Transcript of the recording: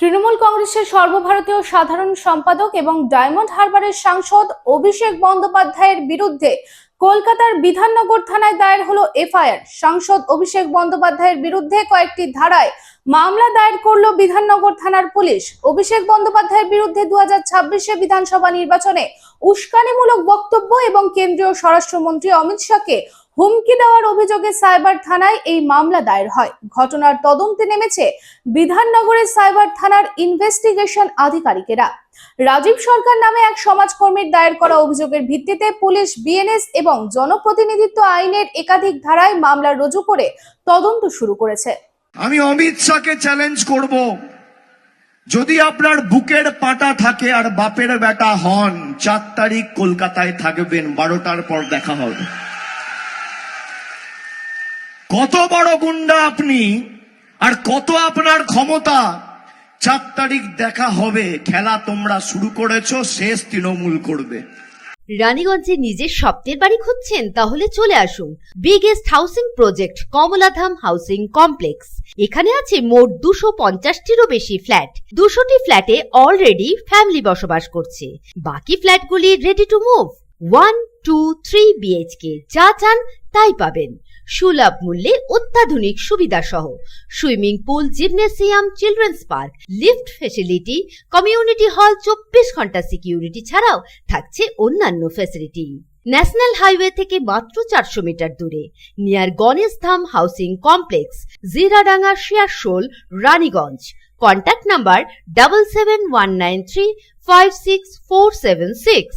তৃণমূল কংগ্রেসের সর্বভারতীয় সাধারণ সম্পাদক এবং ডায়মন্ড হারবারের সাংসদ অভিষেক বন্দ্যোপাধ্যায়ের বিরুদ্ধে কলকাতার বিধাননগর থানায় দায়ের হলো এফআইআর। সাংসদ অভিষেক বন্দ্যোপাধ্যায়ের বিরুদ্ধে কয়েকটি ধারায় মামলা দায়ের করলো বিধাননগর থানার পুলিশ। অভিষেক বন্দ্যোপাধ্যায়ের বিরুদ্ধে 2026 বিধানসভা নির্বাচনে উস্কানিমূলক বক্তব্য এবং কেন্দ্রীয় স্বরাষ্ট্রমন্ত্রী অমিত শাহকে হুমকি দেওয়ার অভিযোগে সাইবার থানায় এই মামলা দায়ের হয়। ঘটনার তদন্তে নেমেছে বিধাননগরের সাইবার থানার ইনভেস্টিগেশন আধিকারিকেরা। রাজীব সরকার নামে এক সমাজকর্মীর দায়ের করা অভিযোগের ভিত্তিতে পুলিশ বিএনএস এবং জনপ্রতিনিধিত্ব আইনের একাধিক ধারায় মামলা রুজু করে তদন্ত শুরু করেছে। আমি অমিত শাহকে চ্যালেঞ্জ করব, যদি আপনার বুকের পাটা থাকে আর বাপের বেটা হন, 4 তারিখ কলকাতায় থাকবেন, 12টার পর দেখা হবে। কত বড় গুন্ডা আপনি আর কত আপনার ক্ষমতা, 4 তারিখ দেখা হবে। খেলা তোমরা শুরু করেছো, শেষ তৃণমূল করবে। রানীগঞ্জে নিজের স্বপ্নের বাড়ি খুঁজছেন? তাহলে চলে আসুন biggest housing project Kamaladham housing complex. এখানে আছে মোট 250টিরও বেশি ফ্ল্যাট। 200টি ফ্ল্যাটে অলরেডি ফ্যামিলি বসবাস করছে, বাকি ফ্ল্যাটগুলি রেডি টু মুভ। 1, 2, 3 বিএইচকে যা চান তাই পাবেন, সুলভ মূল্যে অত্যাধুনিক সুবিধা সহ। Swimming pool, gymnasium, children's park, lift facility, community hall, 24 ঘন্টা সিকিউরিটি ছাড়াও থাকছে অন্যান্য ফেসিলিটি। ন্যাশনাল হাইওয়ে থেকে মাত্র 400 মিটার দূরে, near Ganesh Dham housing complex, Jiradanga, Shiarshol, Raniganj. Contact number 7719356476।